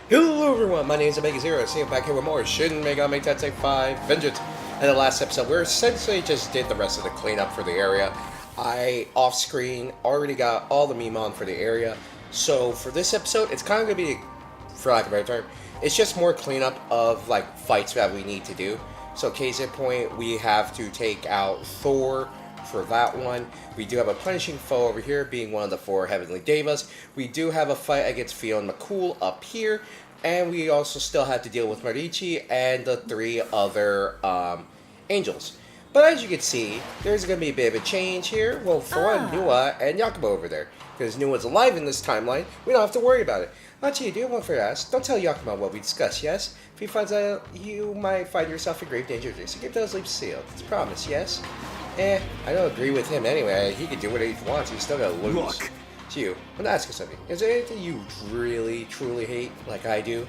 Hello everyone, my name is Omega Zero. See, I'm back here with more Shin Megami Tensei 5 Vengeance. In the last episode, we essentially just did the rest of the cleanup for the area. I, off screen, already got all the Mimon for the area. So for this episode, it's kind of going to be, for lack of a better term, it's just more cleanup of like fights that we need to do. So case in point, we have to take out Thor for that one. We do have a punishing foe over here, being one of the four Heavenly Devas. We do have a fight against Fiona McCool up here, and we also still have to deal with Marichi and the three other angels. But as you can see, there's going to be a bit of a change here. Well, for one, Nua and Yakumo over there. Because Nua's alive in this timeline, we don't have to worry about it. Actually, do one for us. Don't tell Yakumo what we discussed, yes? If he finds out, you might find yourself in grave danger, so keep those lips sealed. It's a promise, yes? I don't agree with him anyway. He can do whatever he wants. He's still gonna lose. Look. To you, I'm gonna ask you something. Is there anything you really, truly hate, like I do?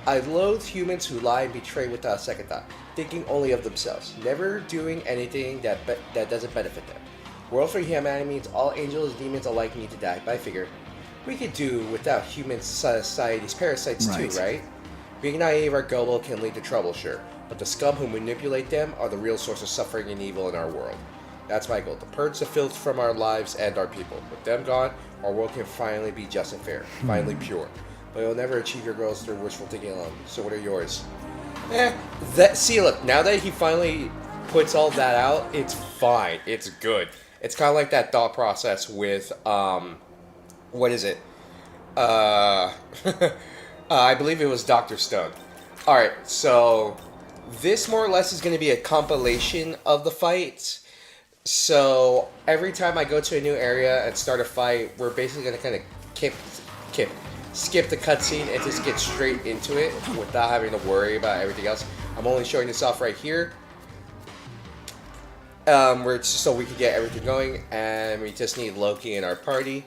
I loathe humans who lie and betray without a second thought, thinking only of themselves, never doing anything that doesn't benefit them. World for humanity means all angels and demons alike need to die, but I figure we could do without human society's parasites too, right? Being naive or gullible can lead to trouble, sure, but the scum who manipulate them are the real source of suffering and evil in our world. That's my goal, to purge the filth from our lives and our people. With them gone, our world can finally be just and fair, finally pure. But you'll never achieve your goals through wishful thinking alone. So what are yours? See, look, now that he finally puts all that out, it's fine. It's good. It's kind of like that thought process with, what is it? I believe it was Dr. Stone. Alright, so this more or less is going to be a compilation of the fights. So every time I go to a new area and start a fight, we're basically going to kind of skip the cutscene and just get straight into it without having to worry about everything else. I'm only showing this off right here. So we can get everything going, and we just need Loki in our party.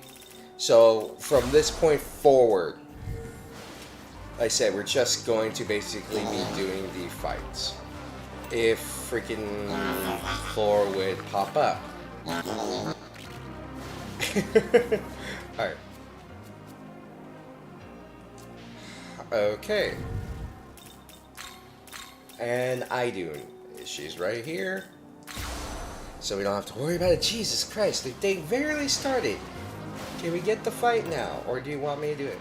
So from this point forward, like I said, we're just going to basically be doing the fights. If freaking Thor would pop up. Alright. Okay. And Idun. She's right here. So we don't have to worry about it. Jesus Christ, the thing barely started. Can we get the fight now? Or do you want me to do it?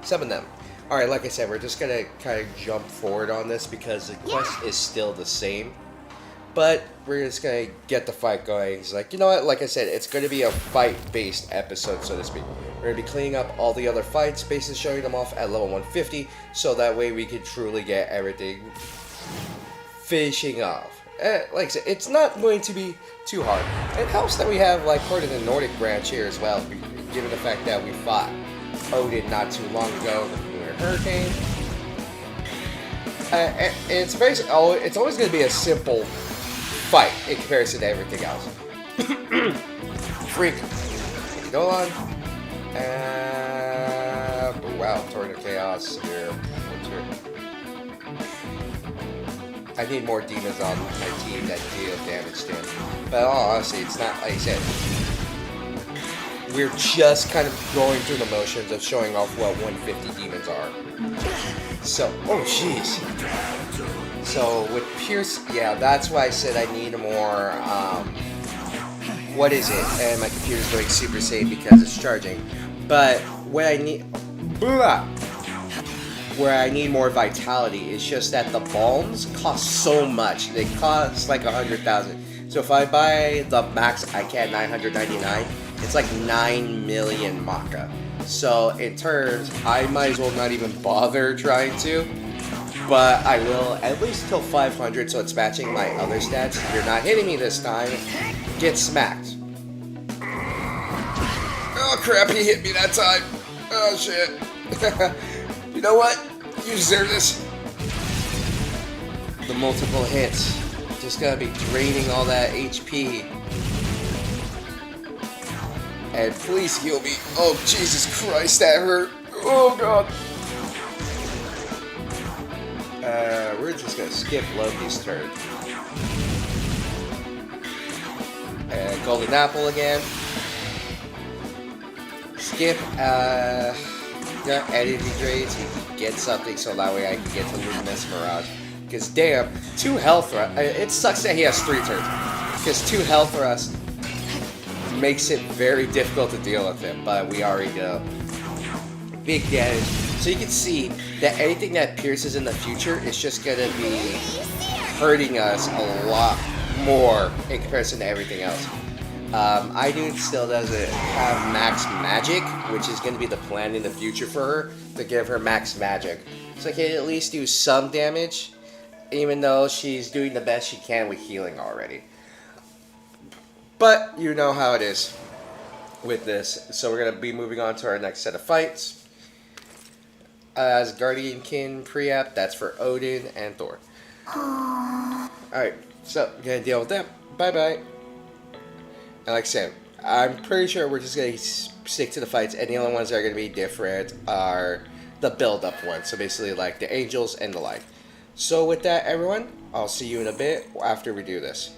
Summon them. Alright, like I said, we're just gonna kind of jump forward on this because the quest is still the same. But we're just gonna get the fight going. It's like, you know what, like I said, it's gonna be a fight-based episode, so to speak. We're gonna be cleaning up all the other fights, basically showing them off at level 150, so that way we can truly get everything finishing off. Like I said, it's not going to be too hard. It helps that we have, like, part of the Nordic branch here as well, given the fact that we fought Odin not too long ago, the Lunar Hurricane. It's basically, it's always going to be a simple fight in comparison to everything else. Freak. Go on. Wow, Tornado Chaos here. I need more demons on my team that deal damage to him. But honestly, it's not, like I said, we're just kind of going through the motions of showing off what 150 demons are. So, oh jeez. So with Pierce, yeah, that's why I said I need more, what is it? And my computer's going super safe because it's charging. But what I need, where I need more vitality is just that the balms cost so much. They cost like 100,000. So if I buy the max I can 999, it's like 9 million Maka. So in turns, I might as well not even bother trying to. But I will at least till 500, so it's matching my other stats. If you're not hitting me this time, get smacked. Oh crap, he hit me that time. Oh shit. You know what? You deserve this. The multiple hits. Just gotta be draining all that HP. And please heal me. Oh, Jesus Christ, that hurt. Oh, God. We're just gonna skip Loki's turn. And Golden Apple again. Skip, the energy drains, he can get something so that way I can get to Luminous Mirage. Because damn, 2 health thrust. It sucks that he has 3 turns. Because 2 health thrust makes it very difficult to deal with him, but we already know. Big damage. So you can see that anything that pierces in the future is just gonna be hurting us a lot more in comparison to everything else. Idun still doesn't have max magic, which is going to be the plan in the future for her, to give her max magic. So I can at least do some damage, even though she's doing the best she can with healing already. But you know how it is with this. So we're going to be moving on to our next set of fights. As Guardiankin pre-app, that's for Odin and Thor. Alright, so I'm going to deal with them. Bye-bye. And like I said, I'm pretty sure we're just going to stick to the fights, and the only ones that are going to be different are the build-up ones. So basically like the angels and the like. So with that, everyone, I'll see you in a bit after we do this.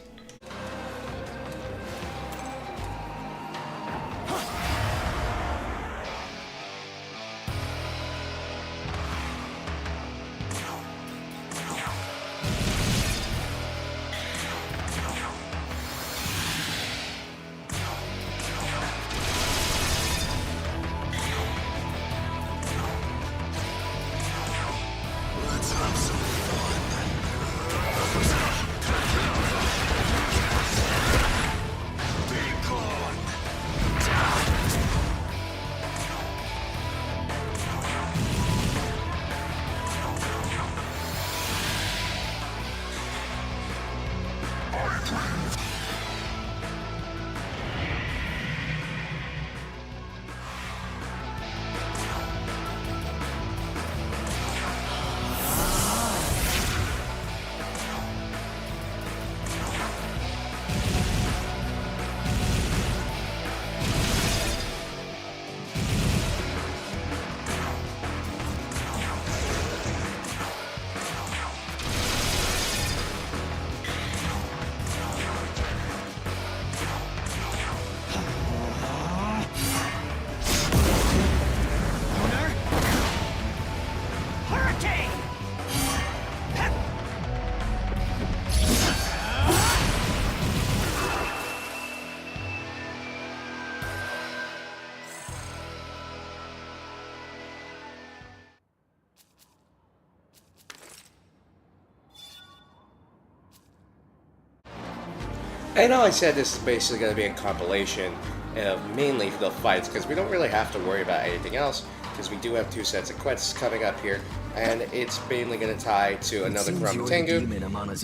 I know I said this is basically going to be a compilation of mainly the fights, because we don't really have to worry about anything else, because we do have 2 sets of quests coming up here, and it's mainly going to tie to another Kurama Tengu,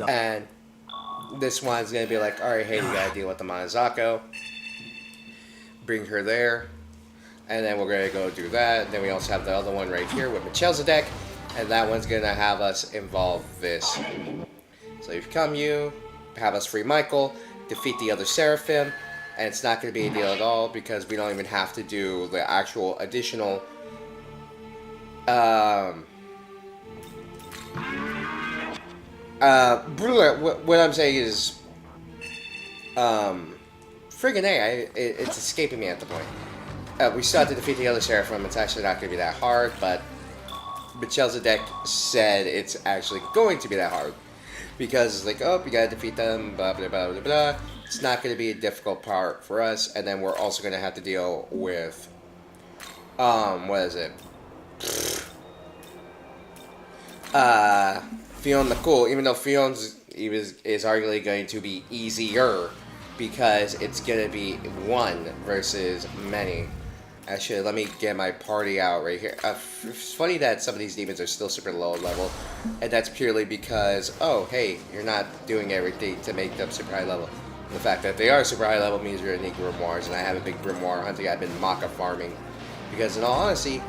and this one's going to be like, alright, hey, you got to deal with the Manazako, bring her there, and then we're going to go do that, and then we also have the other one right here with Melchizedek, and that one's going to have us involve this. So you come, you have us free Michael, defeat the other Seraphim, and it's not going to be a deal at all because we don't even have to do the actual additional what I'm saying is friggin' A, it's escaping me at the point. We still have to defeat the other Seraphim. It's actually not going to be that hard, but Melchizedek said it's actually going to be that hard. Because it's like, oh, you gotta defeat them, blah, blah, blah, blah, blah. It's not gonna be a difficult part for us, and then we're also gonna have to deal with, what is it? Fion the Cool, even though Fion's is arguably going to be easier, because it's gonna be 1 versus many. Actually, let me get my party out right here. It's funny that some of these demons are still super low level, and that's purely because, oh, hey, you're not doing everything to make them super high level. The fact that they are super high level means you're gonna need grimoires, and I have a big grimoire hunting. I've been Maka farming, because in all honesty,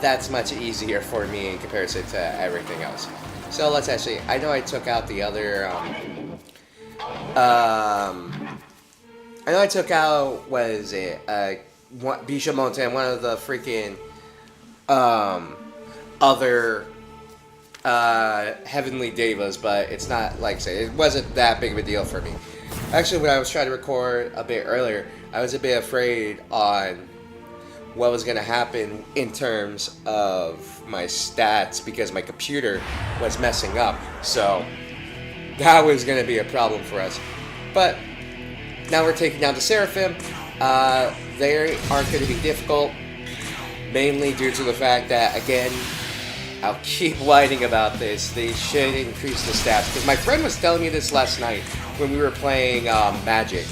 that's much easier for me in comparison to everything else. So let's actually, I know I took out the other, I know I took out, what is it, Bisha Montan, one of the freaking other heavenly devas, but it's not, like I say, it wasn't that big of a deal for me. Actually, when I was trying to record a bit earlier, I was a bit afraid on what was going to happen in terms of my stats because my computer was messing up. So that was going to be a problem for us. But now we're taking down the Seraphim. They aren't going to be difficult, mainly due to the fact that, again, I'll keep whining about this. They should increase the stats. Because my friend was telling me this last night when we were playing Magic.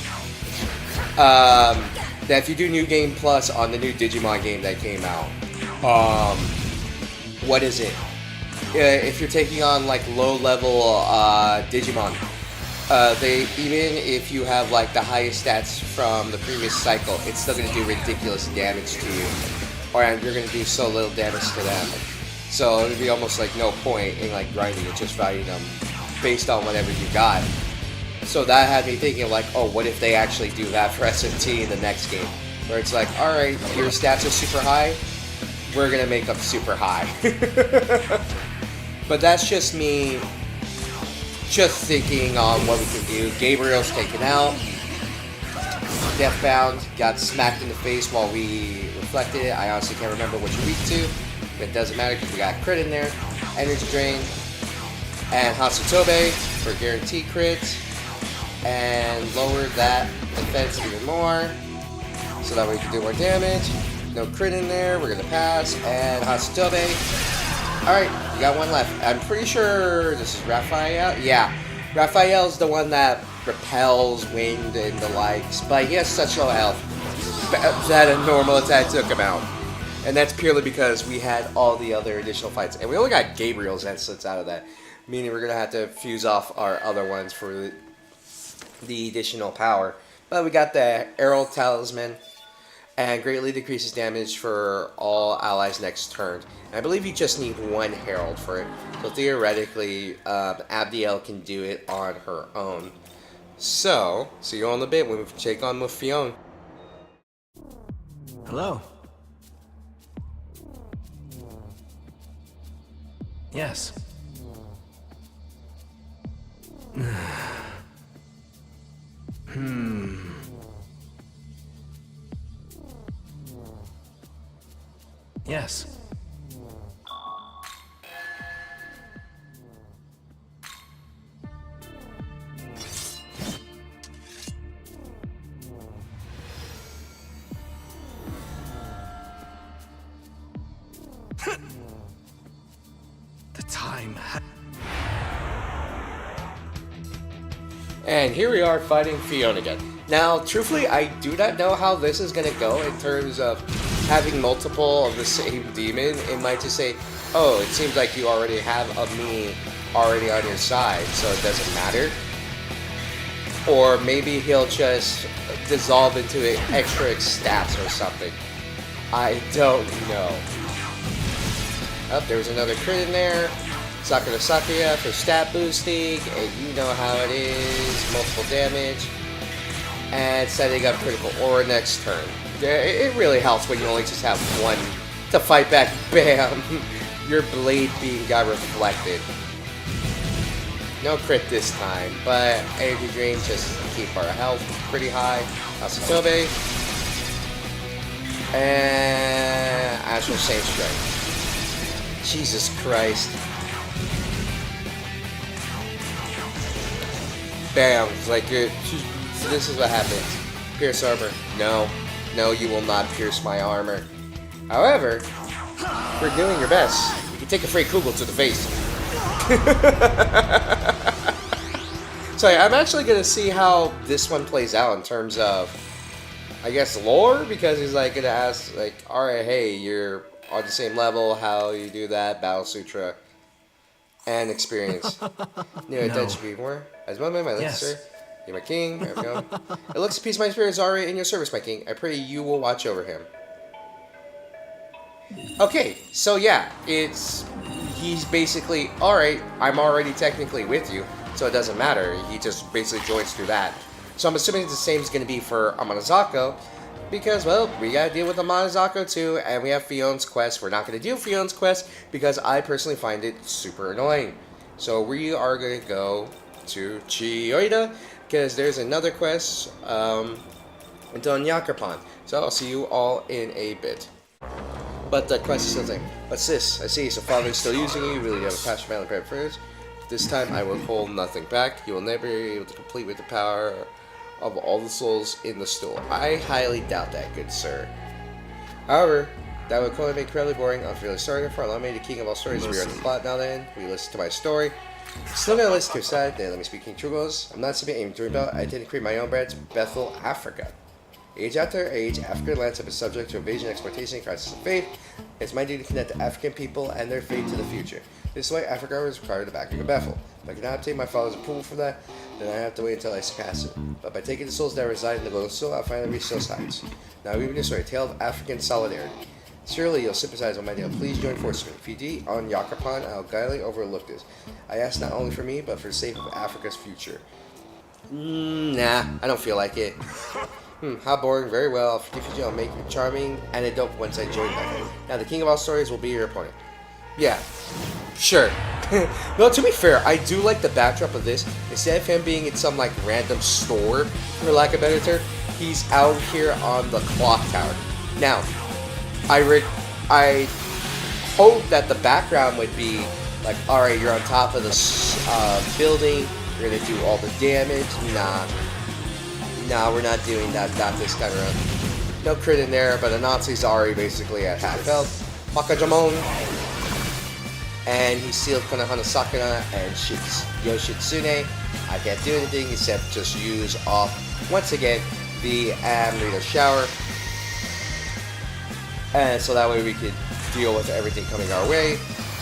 That if you do New Game Plus on the new Digimon game that came out, what is it? If you're taking on like low level Digimon, they even if you have like the highest stats from the previous cycle, it's still going to do ridiculous damage to you, or you're going to do so little damage to them. So it would be almost like no point in like grinding it, just fighting them based on whatever you got. So that had me thinking like, oh, what if they actually do that for SMT in the next game? Where it's like, alright, your stats are super high, we're gonna make them super high. But that's just me just thinking on what we can do. Gabriel's taken out. Deathbound got smacked in the face while we reflected it. I honestly can't remember what you're weak to. But it doesn't matter because we got crit in there. Energy Drain. And Hatsutobe for guaranteed crits. And lower that defense even more. So that way we can do more damage. No crit in there. We're going to pass. And Hatsutobe. Alright, we got one left. I'm pretty sure this is Raphael. Yeah, Raphael's the one that repels wind and the likes. But he has such low health that a normal attack took him out. And that's purely because we had all the other additional fights. And we only got Gabriel's essence out of that. Meaning we're going to have to fuse off our other ones for the additional power. But we got the Arrow Talisman. And greatly decreases damage for all allies next turn. And I believe you just need one Herald for it. So theoretically, Abdiel can do it on her own. So, see you on the bit when we take on with Fiona. Hello. Yes. Yes. The time. And here we are fighting Fiona again. Now, truthfully, I do not know how this is going to go in terms of having multiple of the same demon. It might just say, oh, it seems like you already have a me already on your side, so it doesn't matter. Or maybe he'll just dissolve into extra stats or something. I don't know. Oh, there's another crit in there. Sakura Sakuya for stat boosting, and you know how it is. Multiple damage. And setting up critical aura next turn. It really helps when you only just have one to fight back. Bam! Your blade beam got reflected. No crit this time, but energy drain just to keep our health pretty high. Asatobe. And Astral Same Strength. Jesus Christ. Bam! Like, this is what happens. Pierce armor. No. No, you will not pierce my armor. However, for doing your best, you can take a Frey Kugel to the face. So yeah, I'm actually going to see how this one plays out in terms of, I guess, lore, because he's like going to ask, like, alright, hey, you're on the same level, how you do that, Battle Sutra, and experience. New attention be more. As one man, my Lancer. You're my king. There we go. It looks a piece of my spirit is already in your service, my king. I pray you will watch over him. Okay, so yeah, he's basically, alright, I'm already technically with you, so it doesn't matter. He just basically joins through that. So I'm assuming the same is going to be for Amanazako, because, well, we got to deal with Amanazako too, and we have Fiona's quest. We're not going to do Fiona's quest, because I personally find it super annoying. So we are going to go to Chiyoida, because there's another quest until Nyakapan. So I'll see you all in a bit. But the quest is still saying, but sis, I see, so father is still using you, you really have a passion for Malin first. This time I will hold nothing back. You will never be able to complete with the power of all the souls in the stool. I highly doubt that, good sir. However, that would probably make incredibly boring. I'm really sorry for allowing me the king of all stories. We are in the plot now then. We listen to my story. Still gonna listen to your side. Then let me speak King Trugos. I'm not simply aiming to rebel. I didn't create my own branch, Bethel, Africa. Age after age, African lands have been subject to invasion, exploitation, crisis of faith. It's my duty to connect the African people and their fate to the future. This is why Africa was required the backing of Bethel. If I cannot obtain my father's approval for that, then I have to wait until I surpass it. But by taking the souls that reside in the golden soul, I'll finally reach those heights. Now, weaving this story, a tale of African solidarity. Surely you'll sympathize with my deal. Please join forces with me. If you do, on Yakapan, I'll gladly overlook this. I ask not only for me, but for the sake of Africa's future. Nah, I don't feel like it. How boring. Very well. I'll forgive you. I'll make you charming anecdote once I join Bethel. Now, the king of all stories will be your opponent. Yeah, sure. No, to be fair, I do like the backdrop of this. Instead of him being in some like random store, for lack of a better term, he's out here on the clock tower. Now, I hope that the background would be like, all right, you're on top of this building. You're gonna do all the damage. Nah, we're not doing that. Not this time around. No crit in there, but Anatsu's already basically at half health. Bakajamon. And he sealed Konohana Sakura and Yoshitsune. I can't do anything except just use off, once again, the Amrita Shower. And so that way we could deal with everything coming our way.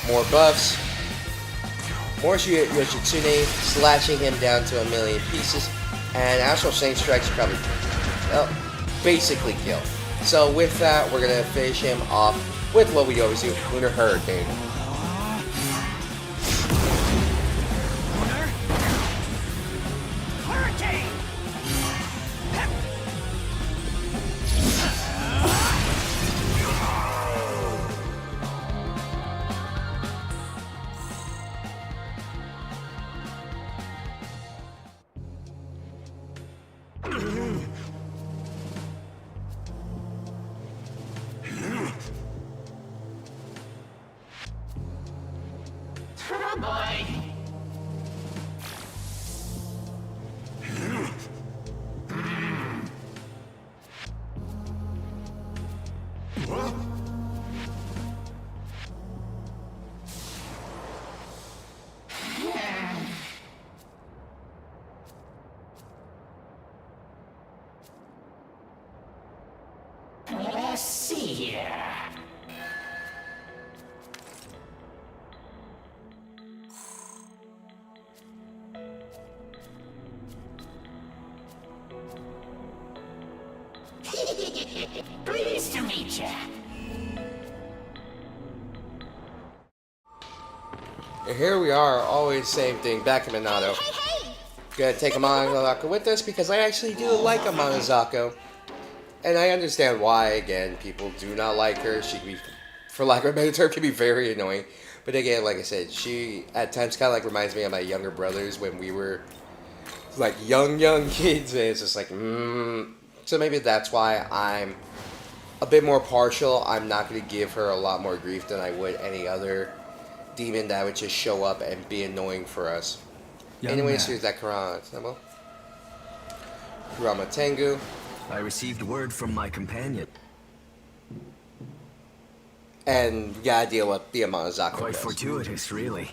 More buffs. More Yoshitsune, slashing him down to 1,000,000 pieces. And Astral Saint Strikes probably, well, basically kill. So with that, we're going to finish him off with what we always do, Lunar Hurricane. Let's see here. Pleased to meet ya. And here we are, always same thing, back in Minato. Hey! Gonna take a Monozako with us because I actually do like a Monozako. And I understand why, again, people do not like her. She can be, for lack of a better term, can be very annoying. But again, like I said, she at times kind of like reminds me of my younger brothers when we were like young kids. And it's just like, So maybe that's why I'm a bit more partial. I'm not going to give her a lot more grief than I would any other demon that would just show up and be annoying for us. Anyways, here's that Kurama symbol. Kurama Tengu. I received word from my companion. And you gotta deal with the Monozako. Quite fortuitous, really.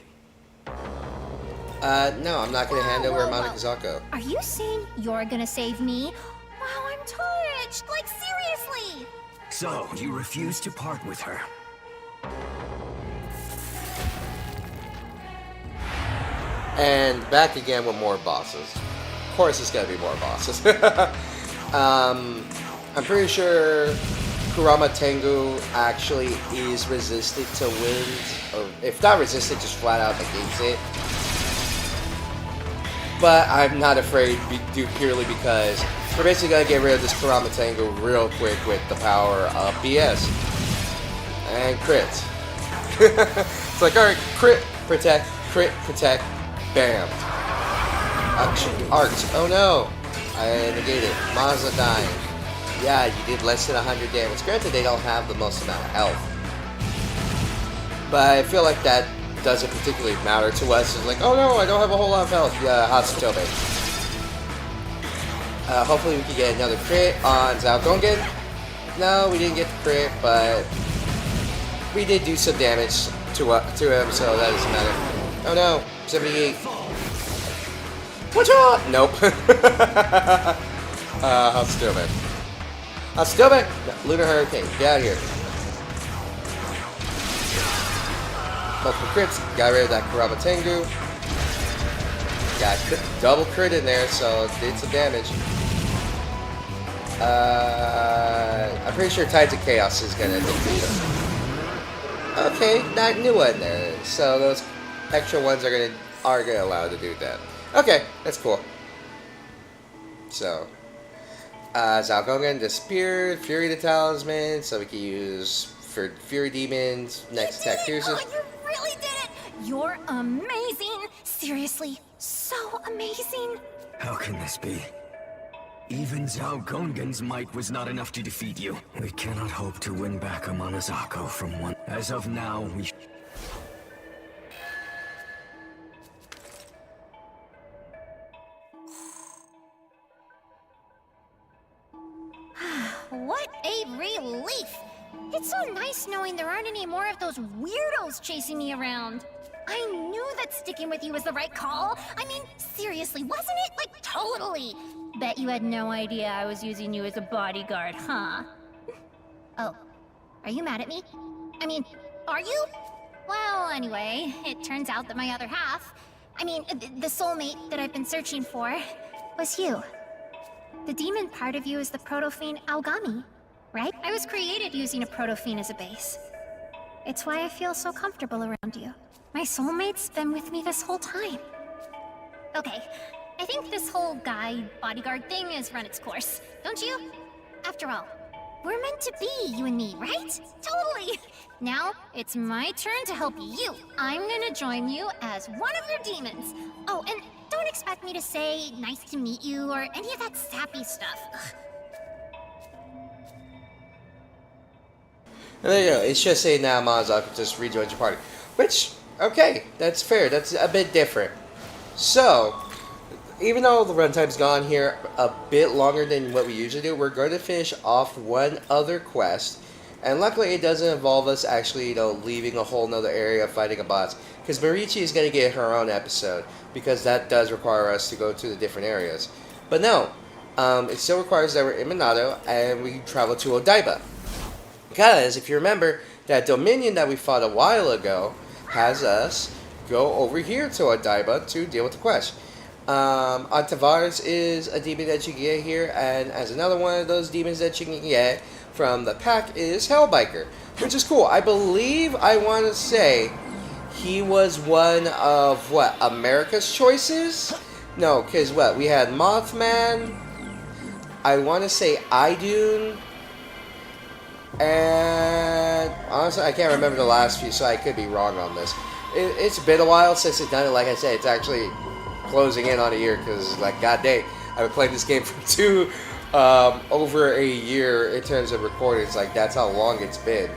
No, I'm not gonna hand over Monozako. Are you saying you're gonna save me? Wow, I'm touched! Like, seriously! So, you refuse to part with her. And back again with more bosses. Of course, it's gonna be more bosses. I'm pretty sure Kurama Tengu actually is resistant to winds, or if not resistant, just flat out negates it. But I'm not afraid purely because we're basically gonna get rid of this Kurama Tengu real quick with the power of BS and crit. It's like, alright, crit, protect, bam. Art. Oh no! I negated. Maza dying. Yeah, you did less than 100 damage. Granted, they don't have the most amount of health. But I feel like that doesn't particularly matter to us. It's like, oh no, I don't have a whole lot of health. Yeah, Hatsutome. Hopefully we can get another crit on Zhao Gongen. No, we didn't get the crit, but we did do some damage to him, so that doesn't matter. Oh no, 78. Watch out! Nope. Hatsutome. Hatsutome! No, Lunar Hurricane, get out of here. Multiple crits, got rid of that Kurama Tengu. Got double crit in there, so did some damage. I'm pretty sure Tides of Chaos is gonna defeat him. Okay, not new one there. So those extra ones are gonna allow to do that. Okay, that's cool. So Zhao Gongen disappeared, Fury the Talisman, so we can use for Fury Demons, next attack pierces. Oh, you really did it! You're amazing! Seriously, so amazing! How can this be? Even Zhao Gongen's might was not enough to defeat you. We cannot hope to win back Amanazako from one. As of now, we... What a relief! It's so nice knowing there aren't any more of those weirdos chasing me around. I knew that sticking with you was the right call. I mean, seriously, wasn't it? Like, totally. Bet you had no idea I was using you as a bodyguard, huh? Oh, are you mad at me? I mean, are you? Well, anyway, it turns out that my other half, the soulmate that I've been searching for, was you. The demon part of you is the proto-fiend Aogami, right? I was created using a proto-fiend as a base. It's why I feel so comfortable around you. My soulmate's been with me this whole time. Okay, I think this whole guy bodyguard thing has run its course, don't you? After all, we're meant to be, you and me, right? Totally! Now, it's my turn to help you. I'm gonna join you as one of your demons. Oh, and don't expect me to say nice to meet you or any of that sappy stuff. And there you go. It's just saying now Amanazako just rejoins your party. Which, okay, that's fair. That's a bit different. So, even though the runtime's gone here a bit longer than what we usually do, we're going to finish off one other quest. And luckily it doesn't involve us actually, leaving a whole nother area fighting a boss. Because Marichi is going to get her own episode. Because that does require us to go to the different areas. But no, it still requires that we're in Minato and we travel to Odaiba. Because if you remember, that Dominion that we fought a while ago has us go over here to Odaiba to deal with the quest. Tavares is a demon that you can get here, and as another one of those demons that you can get from the pack is Hellbiker, which is cool. I believe, I want to say, he was one of, America's choices? No, because we had Mothman, I want to say Idun, and honestly, I can't remember the last few, so I could be wrong on this. It's been a while since it's done it. Like I said, it's actually closing in on a year because, god dang, I've been playing this game for over a year in terms of recordings. That's how long it's been.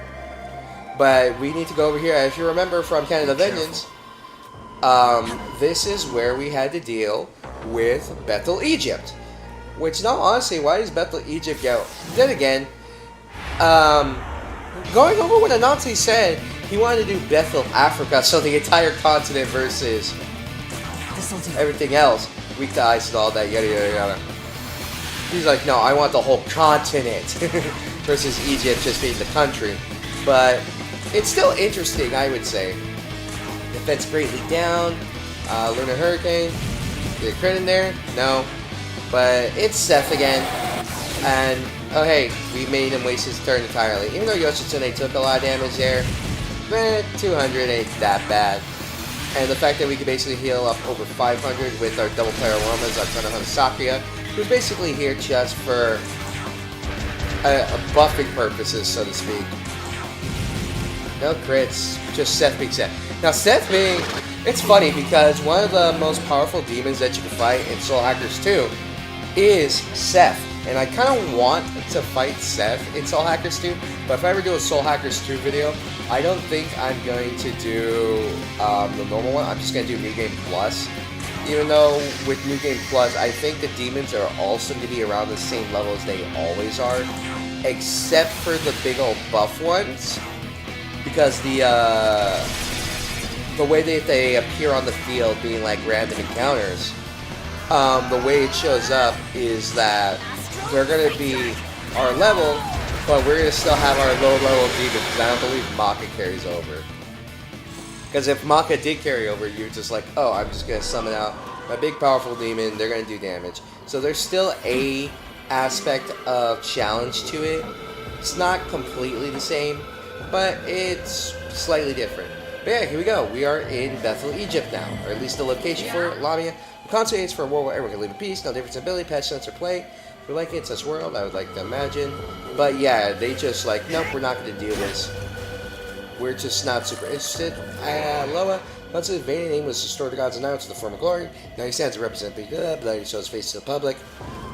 But we need to go over here. If you remember from Canada Vengeance, this is where we had to deal with Bethel, Egypt. Which, no, honestly, why does Bethel, Egypt go? Then again, going over what Anansi said, he wanted to do Bethel, Africa, so the entire continent versus everything else, weak to ice and all that, yada yada yada. He's like, no, I want the whole continent versus Egypt just being the country. But it's still interesting, I would say. Defense greatly down. Lunar Hurricane. Did a crit in there? No. But it's Seth again. And, oh hey, we made him waste his turn entirely. Even though Yoshitsune took a lot of damage there, 200 ain't that bad. And the fact that we can basically heal up over 500 with our double player aromas on Konohana Sakuya, who's basically here just for buffing purposes, so to speak. No crits, just Seth being Seth. Now Seth being, it's funny because one of the most powerful demons that you can fight in Soul Hackers 2 is Seth. And I kind of want to fight Seth in Soul Hackers 2, but if I ever do a Soul Hackers 2 video, I don't think I'm going to do the normal one. I'm just going to do New Game Plus. Even though with New Game Plus, I think the demons are also going to be around the same level as they always are, except for the big old buff ones, because the way that they appear on the field being like random encounters, the way it shows up is that they're going to be our level, but we're going to still have our low level demons, because I don't believe Maka carries over. Because if Maka did carry over, you're just like, oh, I'm just going to summon out my big powerful demon, they're going to do damage. So there's still a aspect of challenge to it. It's not completely the same, but it's slightly different. But yeah, here we go. We are in Bethel, Egypt now, or at least the location for it, Lamia. The console aids for a world where everyone can live in peace, no difference in ability, pestilence, or play. If we like it, such world, I would like to imagine. But yeah, they just like, nope, we're not going to do this. We're just not super interested. Loa, once his maiden name was restored to God's announced to the form of glory. Now he stands to represent the good, but he shows his face to the public.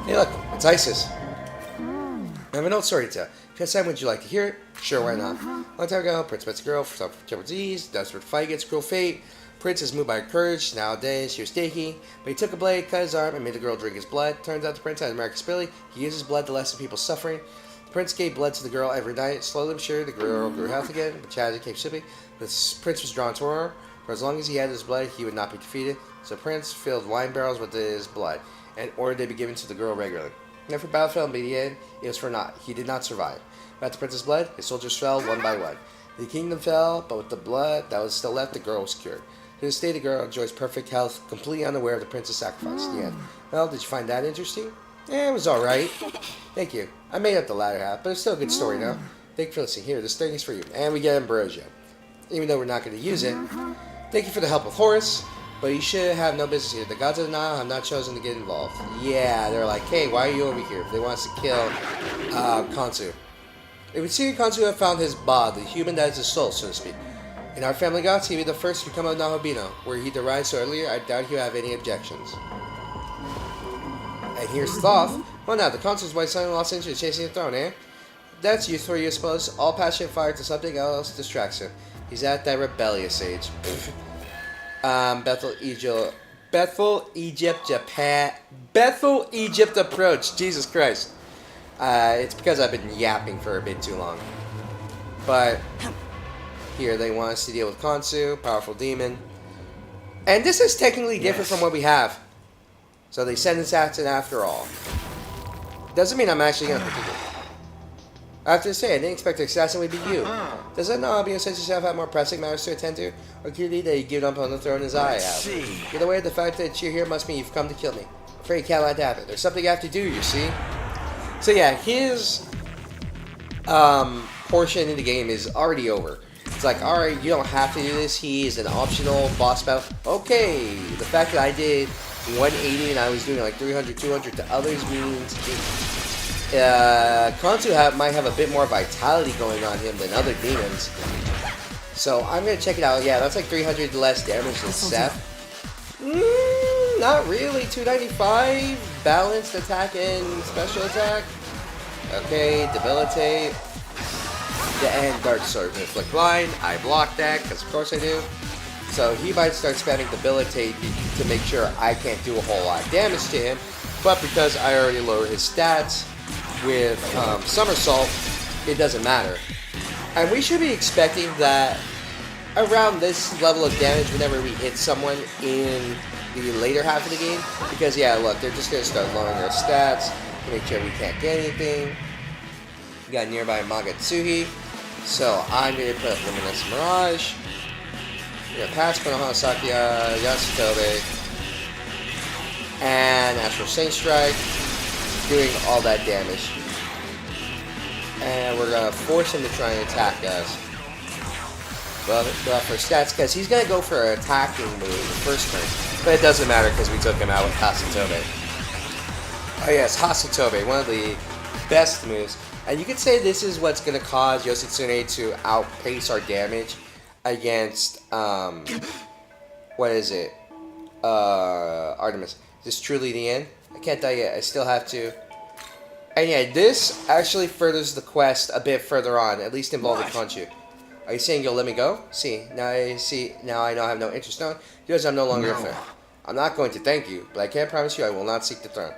Hey look, it's Isis. I have an old story to tell. If you have time, would you like to hear it? Sure, why not? Long time ago, Prince met a girl for some disease, desperate fight against cruel fate. Prince is moved by her courage. Nowadays, she was sneaky, but he took a blade, cut his arm, and made the girl drink his blood. Turns out the prince had a miraculous ability. He uses blood to lessen people's suffering. The prince gave blood to the girl every night. Slowly but surely, the girl grew healthy again, but tragedy came swiftly. The prince was drawn to her. For as long as he had his blood, he would not be defeated. So the prince filled wine barrels with his blood, and ordered they be given to the girl regularly. And for battle fell, but in the end, it was for naught. He did not survive. Without the prince's blood, his soldiers fell one by one. The kingdom fell, but with the blood that was still left, the girl was cured. To this day, the girl enjoys perfect health, completely unaware of the prince's sacrifice. The end. Well, did you find that interesting? Yeah, it was alright. Thank you. I made up the latter half, but it's still a good story now. Thank you for listening. Here, this thing is for you. And we get ambrosia. Even though we're not going to use it. Thank you for the help with Horus, but you should have no business here. The gods of the Nile have not chosen to get involved. Yeah, they're like, hey, why are you over here? They want us to kill Khonsu. It would seem Khonsu have found his ba, the human that is his soul, so to speak. In our family gods, he would be the first to become a Nahabino. Were he derived so earlier, I doubt he would have any objections. And here's Thoth. Well now, the Khonsu's white son lost interest chasing the throne, eh? That's useful for you, I suppose. All passion fired to something else distracts him. He's at that rebellious age. Bethel, Egypt, Japan. Bethel, Egypt approach. Jesus Christ. It's because I've been yapping for a bit too long. But here they want us to deal with Khonsu, powerful demon. And this is technically different from what we have. So they send us assassin after all. Doesn't mean I'm actually going to protect it. I have to say, I didn't expect the assassin would be you. Does that not be since yourself have more pressing matters to attend to? Or could it be that you give up on the throne as I have? Either way, the fact that you're here must mean you've come to kill me. I'm afraid you can't let that happen. There's something I have to do, you see? So yeah, his portion in the game is already over. It's like, alright, you don't have to do this. He is an optional boss battle. Okay, the fact that I did 180 and I was doing like 300, 200 to others means Khonsu might have a bit more vitality going on him than other demons. So I'm going to check it out. Yeah, that's like 300 less damage than Seth. Not really. 295 balanced attack and special attack. Okay, debilitate. And Dark Sword. Inflict Blind. I block that because of course I do. So he might start spamming debilitate to make sure I can't do a whole lot of damage to him. But because I already lowered his stats with Somersault, it doesn't matter. And we should be expecting that around this level of damage whenever we hit someone in the later half of the game. Because yeah, look, they're just going to start lowering their stats to make sure we can't get anything. We got nearby Magatsuhi. So I'm going to put Luminous Mirage. We're going to pass Konohana Sakuya, Yasutobe, and Astral Saint Strike, doing all that damage. And we're going to force him to try and attack us. Well, for stats, because he's going to go for an attacking move the first turn. But it doesn't matter because we took him out with Hasatobe. Oh yes, Hasatobe, one of the best moves. And you could say this is what's going to cause Yoshitsune to outpace our damage against, what is it? Artemis. Is this truly the end? I can't die yet. I still have to And yeah, this actually furthers the quest a bit further on, at least involving What? Khonshu. Are you saying you'll let me go? Now I know I have no interest in because I'm no longer a No. friend. I'm not going to thank you, but I can promise you I will not seek the throne.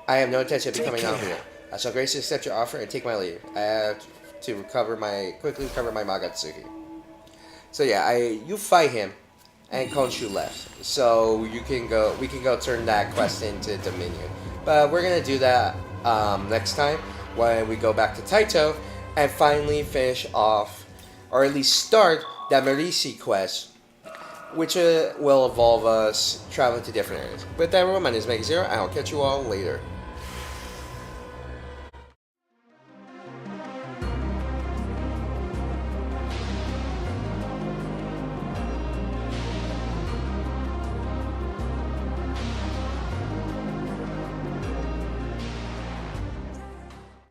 I have no intention of becoming an care. Alpha. I shall graciously accept your offer and take my leave. I have to quickly recover my Magatsuki. So yeah, you fight him, and Khonshu left. So we can go turn that quest into Dominion. But we're gonna do that next time when we go back to Taito and finally finish off, or at least start that Marisi quest, which will involve us traveling to different areas. With that, my name is Megazero, and I'll catch you all later.